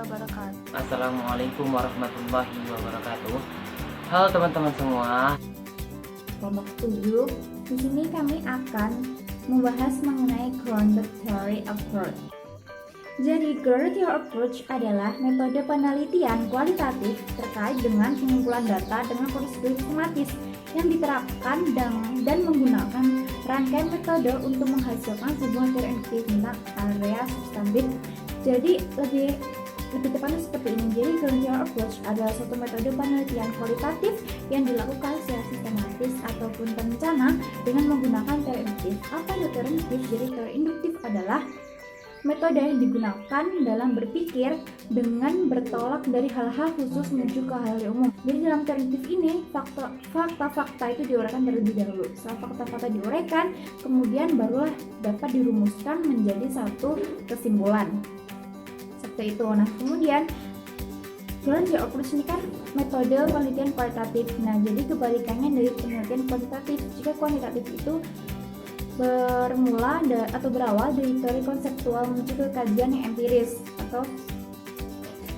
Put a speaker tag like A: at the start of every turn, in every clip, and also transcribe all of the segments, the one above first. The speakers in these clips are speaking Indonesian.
A: wabarakatuh.
B: Assalamualaikum warahmatullahi wabarakatuh. Halo teman-teman semua.
C: Kelompok 7, di sini kami akan membahas mengenai grounded theory approach. Jadi, grounded theory approach adalah metode penelitian kualitatif terkait dengan pengumpulan data dengan prosedur sistematis yang diterapkan dan menggunakan rangkaian metode untuk menghasilkan sebuah teori induktif tentang area substantif. Jadi, lebih tepatnya seperti ini. Jadi, grounded theory approach adalah suatu metode penelitian kualitatif yang dilakukan secara sistematis ataupun terencana dengan menggunakan teori induktif. Apa itu teori induktif? Jadi, teori induktif adalah metode yang digunakan dalam berpikir dengan bertolak dari hal-hal khusus menuju ke hal yang umum. Jadi dalam teori induktif ini, fakta-fakta itu diuraikan terlebih dahulu. Setelah fakta-fakta diuraikan, kemudian barulah dapat dirumuskan menjadi satu kesimpulan. Seperti itu. Nah, kemudian grounded theory approach ini kan metode penelitian kualitatif. Nah, jadi kebalikannya dari penelitian kuantitatif. Jika kuantitatif itu berawal dari teori konseptual menuju ke kajian yang empiris atau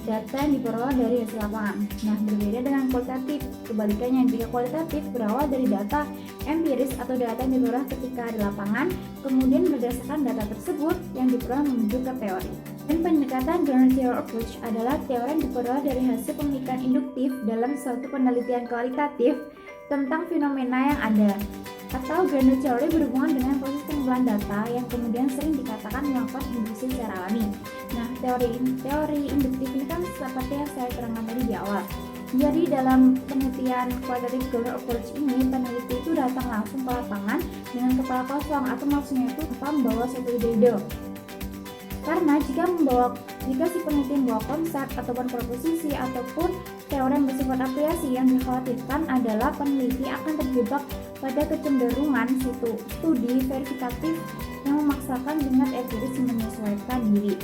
C: data yang diperoleh dari hasil lapangan. Nah, berbeda dengan kualitatif. Kebalikannya, jika kualitatif berawal dari data empiris atau data yang diperoleh ketika di lapangan, kemudian berdasarkan data tersebut yang diperoleh menuju ke teori. Dan pendekatan grounded theory approach adalah teori yang diperoleh dari hasil pemikiran induktif dalam suatu penelitian kualitatif tentang fenomena yang ada. Atau grounded theory berhubungan dengan proses pengumpulan data yang kemudian sering dikatakan melakukan induksi secara alami. Nah, teori induktif ini kan seperti yang saya terangkan tadi di awal. Jadi dalam penelitian kualitatif grounded approach ini, peneliti itu datang langsung ke lapangan dengan kepala kosong atau maksudnya itu tanpa membawa suatu ide. Karena jika si peneliti membawa konsep ataupun proposisi ataupun teori yang bersifat aplikasi, yang dikhawatirkan adalah peneliti akan terjebak pada kecenderungan studi verifikatif yang memaksakan dengan empiris menyesuaikan diri.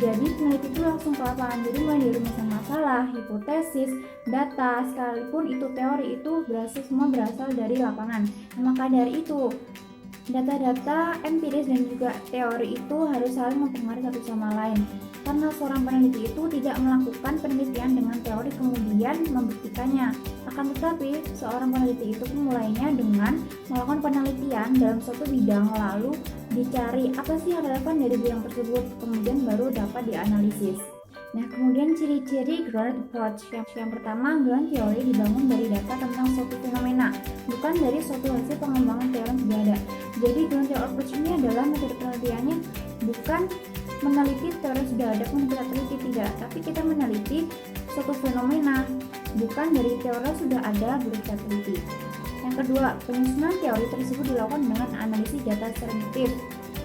C: Jadi peneliti itu langsung ke lapangan, jadi mulai dari rumusan masalah, hipotesis, data, sekalipun itu teori itu semua berasal dari lapangan. Nah, maka dari itu data-data empiris dan juga teori itu harus saling mempengaruhi satu sama lain. Karena seorang peneliti itu tidak melakukan penelitian dengan teori kemudian membuktikannya. Akan tetapi, seorang peneliti itu memulainya dengan melakukan penelitian dalam suatu bidang, lalu dicari apa sih yang relevan dari bidang tersebut, kemudian baru dapat dianalisis. Nah, kemudian ciri-ciri grounded approach. Yang pertama, grounded theory dibangun dari data tentang suatu fenomena, bukan dari suatu hasil pengembangan teori yang sudah ada. Jadi, grounded theory approach ini adalah metode penelitiannya bukan meneliti teori yang sudah ada, pun kita teliti tidak, tapi kita meneliti suatu fenomena, bukan dari teori yang sudah ada baru kita teliti. Yang kedua, penyusunan teori tersebut dilakukan dengan analisis data selektif,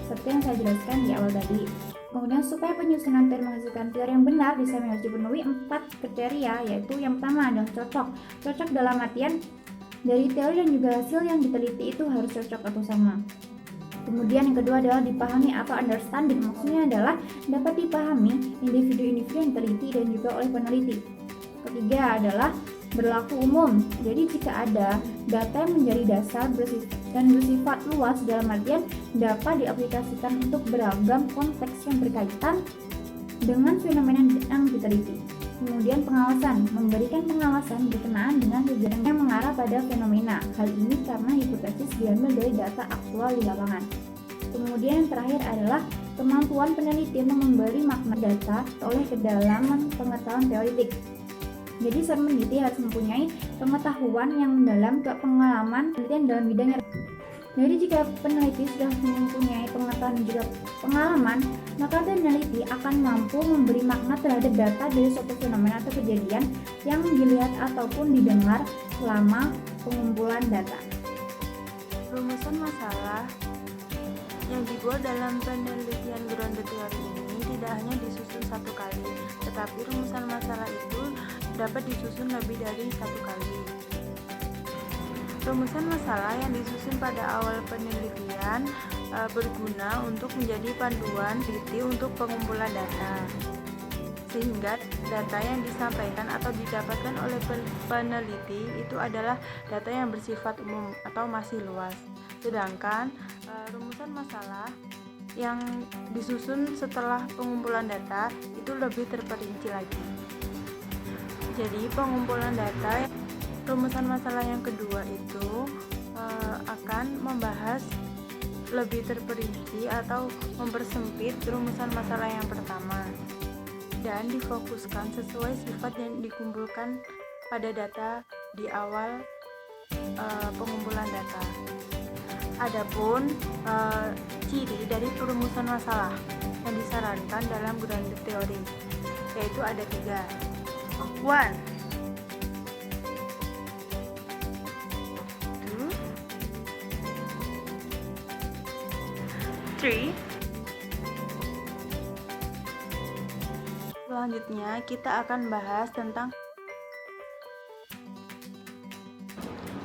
C: seperti yang saya jelaskan di awal tadi. Kemudian supaya penyusunan teori menghasilkan teori yang benar bisa harus dipenuhi 4 kriteria, yaitu yang pertama adalah cocok. Cocok dalam artian dari teori dan juga hasil yang diteliti itu harus cocok atau sama. Kemudian yang kedua adalah dipahami atau understanding, maksudnya adalah dapat dipahami individu-individu yang diteliti dan juga oleh peneliti. Ketiga adalah berlaku umum, jadi jika ada data yang menjadi dasar dan bersifat luas dalam artian dapat diaplikasikan untuk beragam konteks yang berkaitan dengan fenomena yang diteliti. Kemudian pengawasan, memberikan pengawasan berkenaan dengan kegiatan yang mengarah pada fenomena. Hal ini karena hipotesis diambil dari data aktual di lapangan. Kemudian yang terakhir adalah kemampuan peneliti memberi makna data oleh kedalaman pengetahuan teoritik. Jadi seorang peneliti harus mempunyai pengetahuan yang mendalam ke pengalaman penelitian dalam bidangnya. Jadi jika peneliti sudah mempunyai pengetahuan dan juga pengalaman, maka peneliti akan mampu memberi makna terhadap data dari suatu fenomena atau kejadian yang dilihat ataupun didengar selama pengumpulan data.
A: Rumusan masalah yang dibuat dalam penelitian grounded theory ini tidak hanya disusun satu kali, tetapi rumusan masalah itu dapat disusun lebih dari satu kali. Rumusan masalah yang disusun pada awal penelitian berguna untuk menjadi panduan teliti untuk pengumpulan data, sehingga data yang disampaikan atau didapatkan oleh peneliti itu adalah data yang bersifat umum atau masih luas. Sedangkan rumusan masalah yang disusun setelah pengumpulan data itu lebih terperinci lagi. Jadi pengumpulan data, rumusan masalah yang kedua itu akan membahas lebih terperinci atau mempersempit rumusan masalah yang pertama dan difokuskan sesuai sifat yang dikumpulkan pada data di awal pengumpulan data. Adapun ciri dari perumusan masalah yang disarankan dalam grounded theory yaitu ada 3. 1, 2, 3. Selanjutnya kita akan bahas tentang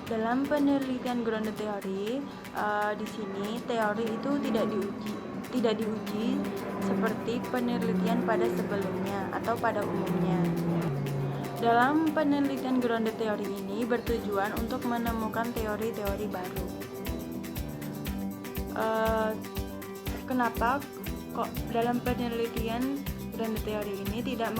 A: dalam penelitian grounded theory. Di sini teori itu tidak diuji seperti penelitian pada sebelumnya atau pada umumnya. Dalam penelitian grounded theory ini bertujuan untuk menemukan teori-teori baru. Kenapa kok dalam penelitian grounded theory ini tidak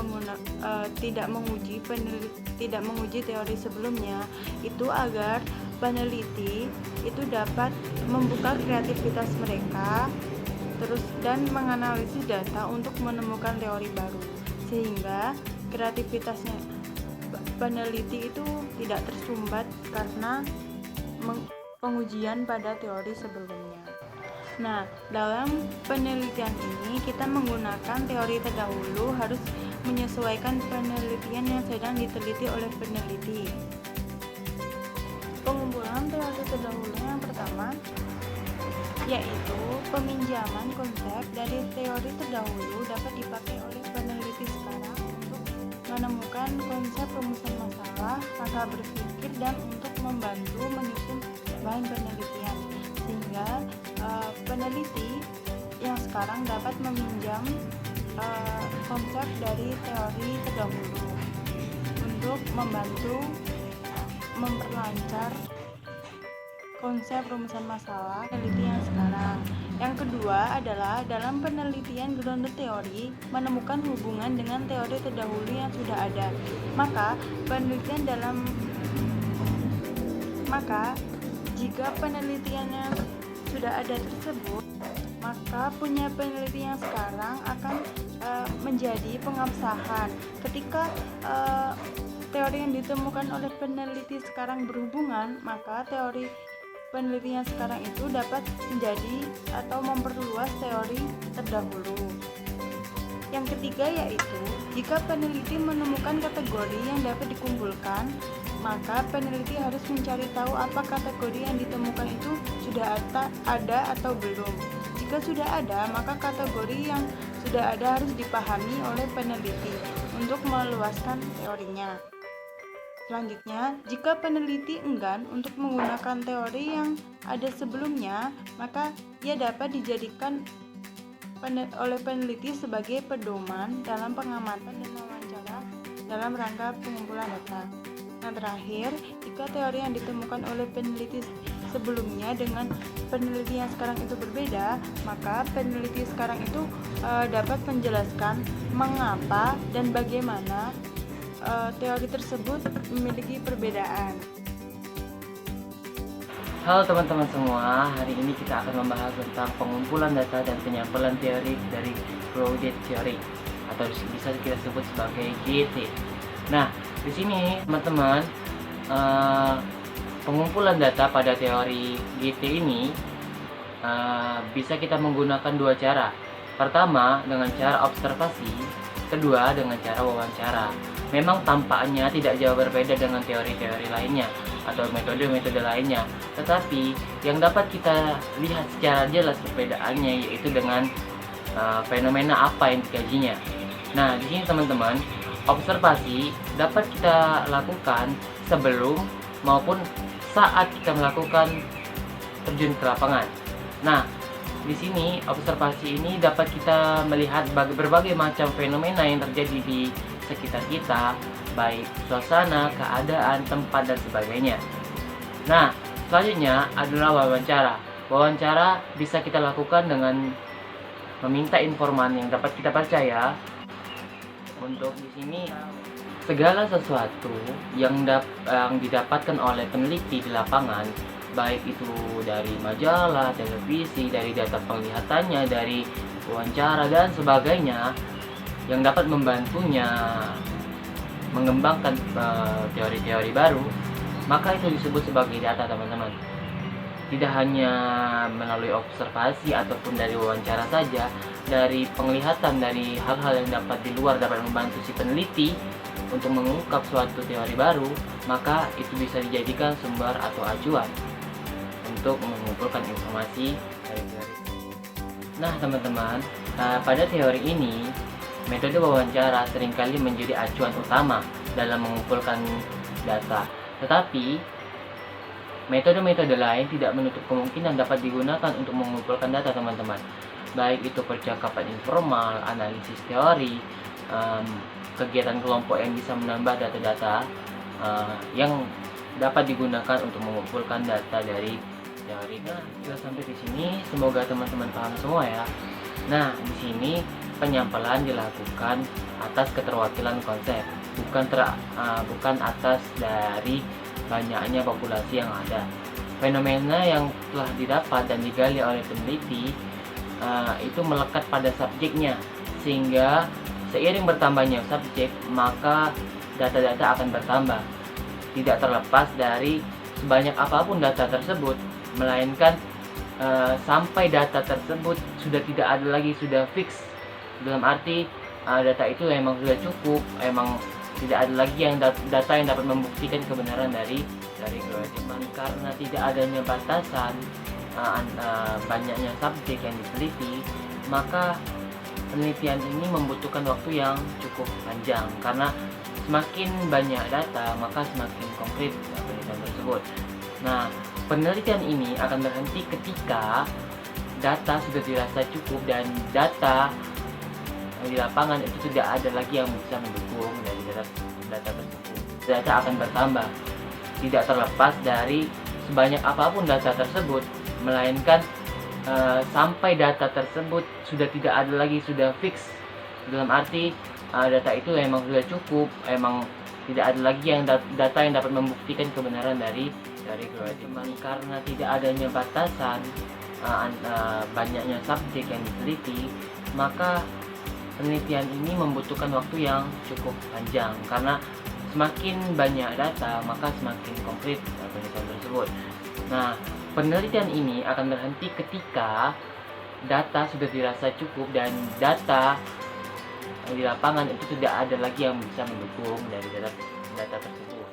A: menguji teori sebelumnya? Itu agar peneliti itu dapat membuka kreativitas mereka dan menganalisis data untuk menemukan teori baru, sehingga kreativitasnya peneliti itu tidak tersumbat karena pengujian pada teori sebelumnya. Nah, dalam penelitian ini kita menggunakan teori terdahulu harus menyesuaikan penelitian yang sedang diteliti oleh peneliti. Pengumpulan teori terdahulu yang pertama yaitu peminjaman konsep dari teori terdahulu dapat dipakai oleh peneliti sekarang untuk menemukan konsep rumusan masalah berpikir dan untuk membantu menyusun bahan penelitian, sehingga peneliti yang sekarang dapat meminjam konsep dari teori terdahulu untuk membantu memperlancar konsep rumusan masalah peneliti yang sekarang. Yang kedua adalah dalam penelitian grounded theory menemukan hubungan dengan teori terdahulu yang sudah ada. Maka jika penelitian yang sudah ada tersebut, maka punya peneliti yang sekarang akan menjadi pengabsahan. Ketika teori yang ditemukan oleh peneliti sekarang berhubungan, maka teori peneliti yang sekarang itu dapat menjadi atau memperluas teori terdahulu. Yang ketiga yaitu jika peneliti menemukan kategori yang dapat dikumpulkan, maka peneliti harus mencari tahu apa kategori yang ditemukan itu sudah ada atau belum. Jika sudah ada, maka kategori yang sudah ada harus dipahami oleh peneliti untuk meluaskan teorinya. Selanjutnya, jika peneliti enggan untuk menggunakan teori yang ada sebelumnya, maka ia dapat dijadikan oleh peneliti sebagai pedoman dalam pengamatan dan wawancara dalam rangka pengumpulan data. Yang terakhir, jika teori yang ditemukan oleh peneliti sebelumnya dengan peneliti yang sekarang itu berbeda, maka peneliti sekarang itu dapat menjelaskan mengapa dan bagaimana teori tersebut memiliki perbedaan.
B: Halo teman-teman semua, hari ini kita akan membahas tentang pengumpulan data dan penyampelan teori dari grounded theory atau bisa kita sebut sebagai GT. Nah, di sini teman-teman, pengumpulan data pada teori GT ini bisa kita menggunakan dua cara. Pertama dengan cara observasi, kedua dengan cara wawancara. Memang tampaknya tidak jauh berbeda dengan teori-teori lainnya atau metode-metode lainnya, tetapi yang dapat kita lihat secara jelas perbedaannya yaitu dengan fenomena apa yang dikajinya. Nah, di sini teman-teman, observasi dapat kita lakukan sebelum maupun saat kita melakukan terjun ke lapangan. Nah, di sini observasi ini dapat kita melihat berbagai macam fenomena yang terjadi di sekitar kita, baik suasana, keadaan, tempat, dan sebagainya. Nah, selanjutnya adalah wawancara. Wawancara bisa kita lakukan dengan meminta informan yang dapat kita percaya. Untuk di sini segala sesuatu yang didapatkan oleh peneliti di lapangan, baik itu dari majalah, televisi, dari data penglihatannya, dari wawancara dan sebagainya, yang dapat membantunya mengembangkan teori-teori baru, maka itu disebut sebagai data, teman-teman. Tidak hanya melalui observasi ataupun dari wawancara saja, dari penglihatan, dari hal-hal yang dapat di luar dapat membantu si peneliti untuk mengungkap suatu teori baru, maka itu bisa dijadikan sumber atau acuan untuk mengumpulkan informasi dari teori. Nah, teman-teman, pada teori ini metode wawancara seringkali menjadi acuan utama dalam mengumpulkan data. Tetapi metode-metode lain tidak menutup kemungkinan dapat digunakan untuk mengumpulkan data, teman-teman. Baik itu percakapan informal, analisis teori, kegiatan kelompok yang bisa menambah data-data yang dapat digunakan untuk mengumpulkan data dari teori. Nah, sudah sampai di sini, semoga teman-teman paham semua ya. Nah, di sini penyampaian dilakukan atas keterwakilan konsep, bukan atas dari banyaknya populasi yang ada. Fenomena yang telah didapat dan digali oleh peneliti itu melekat pada subjeknya, sehingga seiring bertambahnya subjek, maka data-data akan bertambah, tidak terlepas dari sebanyak apapun data tersebut, melainkan sampai data tersebut sudah tidak ada lagi, sudah fix, dalam arti data itu emang sudah cukup, emang tidak ada lagi yang data yang dapat membuktikan kebenaran dari kewajiban. Karena tidak adanya batasan banyaknya subjek yang diteliti, maka penelitian ini membutuhkan waktu yang cukup panjang, karena semakin banyak data maka semakin konkret penelitian tersebut. Nah, penelitian ini akan berhenti ketika data sudah dirasa cukup dan data di lapangan itu tidak ada lagi yang bisa mendukung dari data tersebut. Data akan bertambah, tidak terlepas dari sebanyak apapun data tersebut, melainkan sampai data tersebut sudah tidak ada lagi, sudah fix, dalam arti data itu emang sudah cukup, emang tidak ada lagi yang data yang dapat membuktikan kebenaran dari kewajiban. Karena tidak adanya batasan banyaknya subjek yang diteliti, maka penelitian ini membutuhkan waktu yang cukup panjang, karena semakin banyak data maka semakin konkret penelitian tersebut. Nah, penelitian ini akan berhenti ketika data sudah dirasa cukup dan data di lapangan itu tidak ada lagi yang bisa mendukung dari data tersebut.